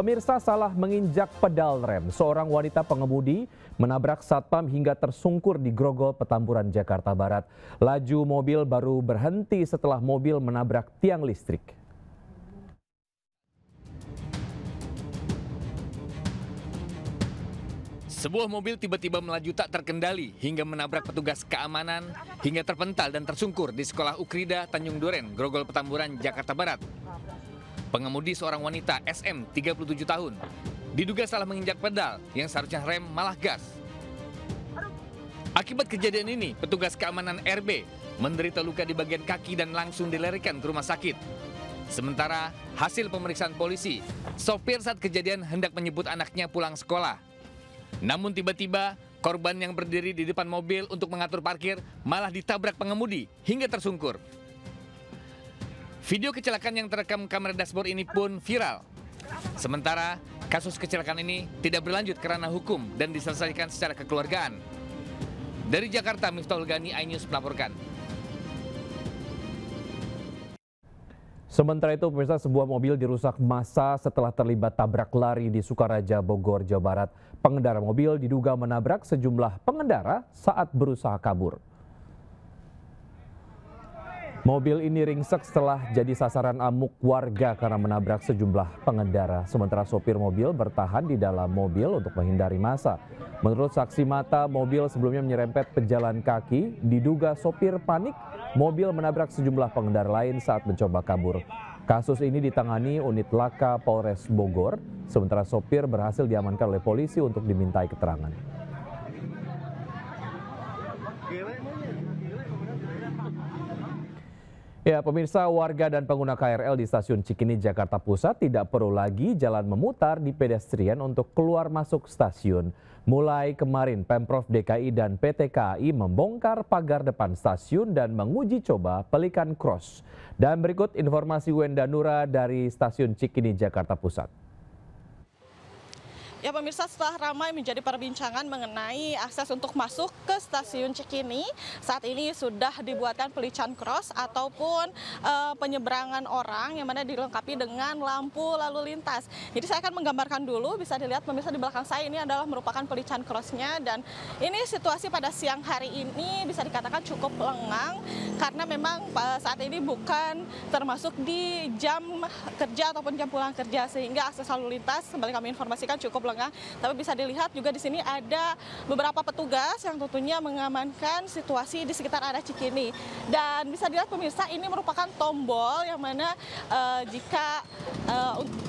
Pemirsa, salah menginjak pedal rem. Seorang wanita pengemudi menabrak satpam hingga tersungkur di Grogol, Petamburan, Jakarta Barat. Laju mobil baru berhenti setelah mobil menabrak tiang listrik. Sebuah mobil tiba-tiba melaju tak terkendali hingga menabrak petugas keamanan hingga terpental dan tersungkur di Sekolah Ukrida Tanjung Duren, Grogol, Petamburan, Jakarta Barat. Pengemudi seorang wanita SM 37 tahun diduga salah menginjak pedal yang seharusnya rem malah gas. Akibat kejadian ini, petugas keamanan RB menderita luka di bagian kaki dan langsung dilarikan ke rumah sakit. Sementara hasil pemeriksaan polisi, sopir saat kejadian hendak menjemput anaknya pulang sekolah. Namun tiba-tiba korban yang berdiri di depan mobil untuk mengatur parkir malah ditabrak pengemudi hingga tersungkur. Video kecelakaan yang terekam kamera dashboard ini pun viral. Sementara kasus kecelakaan ini tidak berlanjut karena hukum dan diselesaikan secara kekeluargaan. Dari Jakarta, Miftahul Gani, iNews melaporkan. Sementara itu, pemirsa, sebuah mobil dirusak massa setelah terlibat tabrak lari di Sukaraja, Bogor, Jawa Barat. Pengendara mobil diduga menabrak sejumlah pengendara saat berusaha kabur. Mobil ini ringsek setelah jadi sasaran amuk warga karena menabrak sejumlah pengendara. Sementara sopir mobil bertahan di dalam mobil untuk menghindari massa. Menurut saksi mata, mobil sebelumnya menyerempet pejalan kaki. Diduga sopir panik, mobil menabrak sejumlah pengendara lain saat mencoba kabur. Kasus ini ditangani unit Laka Polres Bogor, sementara sopir berhasil diamankan oleh polisi untuk dimintai keterangan. Ya, pemirsa, warga dan pengguna KRL di stasiun Cikini, Jakarta Pusat tidak perlu lagi jalan memutar di pedestrian untuk keluar masuk stasiun. Mulai kemarin, Pemprov DKI dan PT KAI membongkar pagar depan stasiun dan menguji coba Pelikan Cross. Dan berikut informasi Wenda Nura dari stasiun Cikini, Jakarta Pusat. Ya pemirsa, setelah ramai menjadi perbincangan mengenai akses untuk masuk ke stasiun Cikini, saat ini sudah dibuatkan Pelikan Cross ataupun penyeberangan orang yang mana dilengkapi dengan lampu lalu lintas. Jadi saya akan menggambarkan dulu, bisa dilihat pemirsa di belakang saya ini adalah merupakan Pelikan Cross-nya, dan ini situasi pada siang hari ini bisa dikatakan cukup lengang karena memang saat ini bukan termasuk di jam kerja ataupun jam pulang kerja, sehingga akses lalu lintas kembali kami informasikan cukup lengang. Tapi bisa dilihat juga di sini ada beberapa petugas yang tentunya mengamankan situasi di sekitar area Cikini. Dan bisa dilihat pemirsa, ini merupakan tombol yang mana jika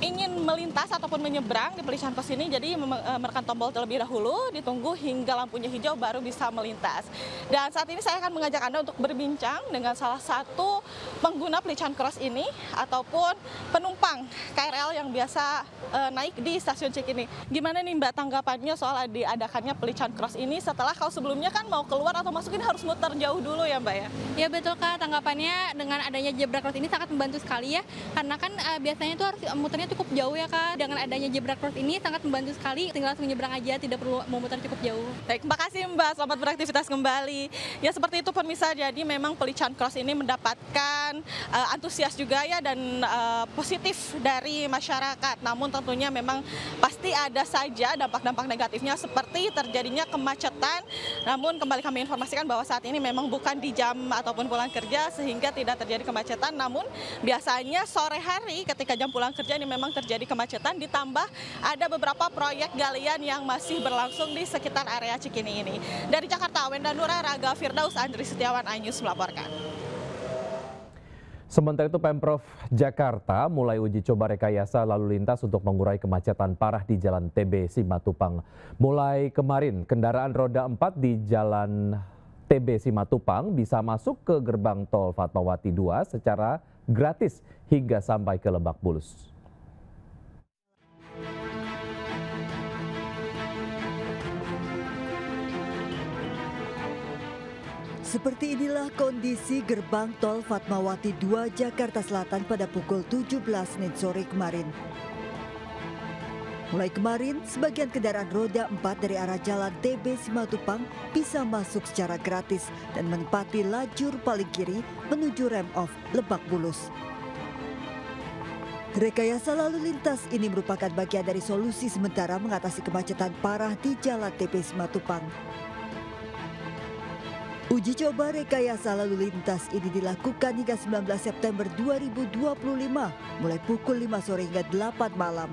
ingin melintas ataupun menyeberang di Pelikan Cross ini, jadi menekan tombol terlebih dahulu, ditunggu hingga lampunya hijau baru bisa melintas. Dan saat ini saya akan mengajak Anda untuk berbincang dengan salah satu pengguna Pelikan Cross ini ataupun penumpang KRL yang biasa naik di stasiun Cikini. Gimana nih Mbak tanggapannya soal diadakannya Pelikan Cross ini setelah kalau sebelumnya kan mau keluar atau masuk ini harus muter jauh dulu ya Mbak ya? Ya betul Kak, tanggapannya dengan adanya zebra cross ini sangat membantu sekali ya. Karena kan biasanya itu harus muternya cukup jauh ya Kak. Dengan adanya zebra cross ini sangat membantu sekali, tinggal langsung nyebrang aja, tidak perlu memutar cukup jauh. Baik, terima kasih Mbak, selamat beraktivitas kembali. Ya seperti itu pemirsa, jadi memang Pelikan Cross ini mendapatkan antusias juga ya dan positif dari masyarakat. Namun tentunya memang pasti ada saja dampak-dampak negatifnya seperti terjadinya kemacetan. Namun kembali kami informasikan bahwa saat ini memang bukan di jam ataupun pulang kerja sehingga tidak terjadi kemacetan. Namun biasanya sore hari ketika jam pulang kerja ini memang terjadi kemacetan, ditambah ada beberapa proyek galian yang masih berlangsung di sekitar area Cikini ini. Dari Jakarta, Wenda Nura, Raga Firdaus, Andri Setiawan, iNews melaporkan. Sementara itu, Pemprov Jakarta mulai uji coba rekayasa lalu lintas untuk mengurai kemacetan parah di Jalan TB Simatupang. Mulai kemarin, kendaraan roda 4 di Jalan TB Simatupang bisa masuk ke gerbang tol Fatmawati 2 secara gratis hingga sampai ke Lebak Bulus. Seperti inilah kondisi gerbang tol Fatmawati 2 Jakarta Selatan pada pukul 17 Senin sore kemarin. Mulai kemarin, sebagian kendaraan roda 4 dari arah Jalan TB Simatupang bisa masuk secara gratis dan menempati lajur paling kiri menuju rem off Lebak Bulus. Rekayasa lalu lintas ini merupakan bagian dari solusi sementara mengatasi kemacetan parah di Jalan TB Simatupang. Uji coba rekayasa lalu lintas ini dilakukan hingga 19 September 2025, mulai pukul 5 sore hingga 8 malam.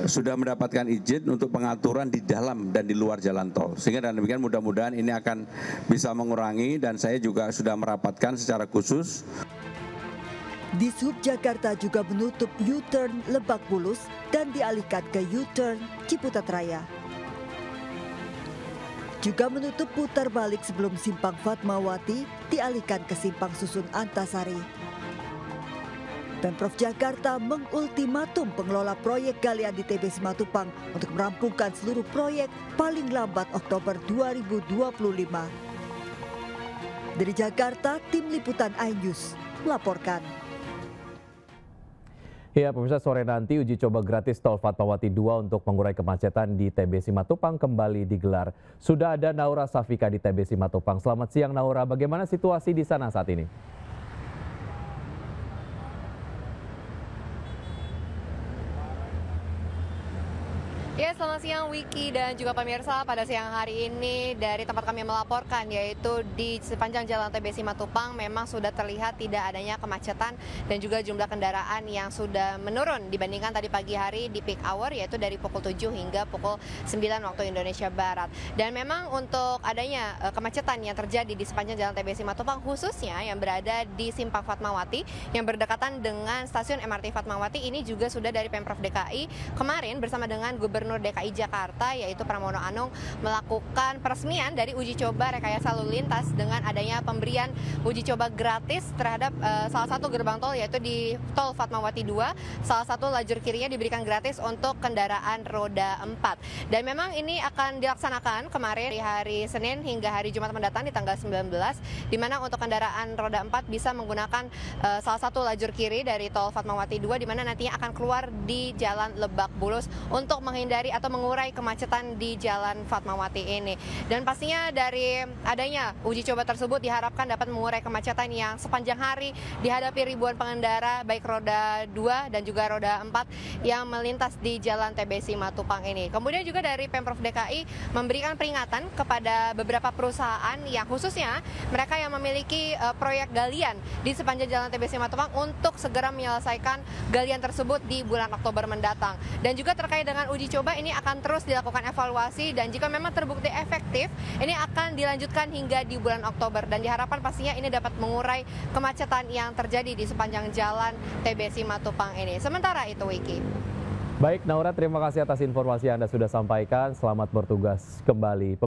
Sudah mendapatkan izin untuk pengaturan di dalam dan di luar jalan tol. Sehingga dengan demikian mudah-mudahan ini akan bisa mengurangi, dan saya juga sudah merapatkan secara khusus. Dishub Jakarta juga menutup U-turn Lebak Bulus dan dialihkan ke U-turn Ciputat Raya. Juga menutup putar balik sebelum Simpang Fatmawati dialihkan ke Simpang Susun Antasari. Pemprov Jakarta mengultimatum pengelola proyek galian di TB Simatupang untuk merampungkan seluruh proyek paling lambat Oktober 2025. Dari Jakarta, Tim Liputan iNews melaporkan. Ya, pemirsa, sore nanti uji coba gratis Tol Fatmawati 2 untuk mengurai kemacetan di TB Simatupang kembali digelar. Sudah ada Naura Safika di TB Simatupang. Selamat siang Naura, bagaimana situasi di sana saat ini? Ya, selamat siang Wiki dan juga pemirsa. Pada siang hari ini dari tempat kami melaporkan, yaitu di sepanjang Jalan TB Simatupang memang sudah terlihat tidak adanya kemacetan dan juga jumlah kendaraan yang sudah menurun dibandingkan tadi pagi hari di peak hour, yaitu dari pukul 7 hingga pukul 9 waktu Indonesia Barat. Dan memang untuk adanya kemacetan yang terjadi di sepanjang Jalan TB Simatupang, khususnya yang berada di Simpang Fatmawati yang berdekatan dengan stasiun MRT Fatmawati, ini juga sudah dari Pemprov DKI kemarin bersama dengan Gubernur DKI Jakarta yaitu Pramono Anung melakukan peresmian dari uji coba rekayasa lalu lintas dengan adanya pemberian uji coba gratis terhadap salah satu gerbang tol, yaitu di Tol Fatmawati 2. Salah satu lajur kirinya diberikan gratis untuk kendaraan roda 4. Dan memang ini akan dilaksanakan kemarin di hari Senin hingga hari Jumat mendatang di tanggal 19, di mana untuk kendaraan roda 4 bisa menggunakan salah satu lajur kiri dari Tol Fatmawati 2, di mana nantinya akan keluar di Jalan Lebak Bulus untuk menghindari atau mengurai kemacetan di Jalan Fatmawati ini. Dan pastinya dari adanya uji coba tersebut diharapkan dapat mengurai kemacetan yang sepanjang hari dihadapi ribuan pengendara baik roda 2 dan juga roda 4 yang melintas di Jalan TB Simatupang ini. Kemudian juga dari Pemprov DKI memberikan peringatan kepada beberapa perusahaan yang khususnya mereka yang memiliki proyek galian di sepanjang Jalan TB Simatupang untuk segera menyelesaikan galian tersebut di bulan Oktober mendatang. Dan juga terkait dengan uji coba ini akan terus dilakukan evaluasi, dan jika memang terbukti efektif ini akan dilanjutkan hingga di bulan Oktober, dan diharapkan pastinya ini dapat mengurai kemacetan yang terjadi di sepanjang Jalan TB Simatupang ini. Sementara itu Wiki. Baik Naura, terima kasih atas informasi yang Anda sudah sampaikan. Selamat bertugas kembali.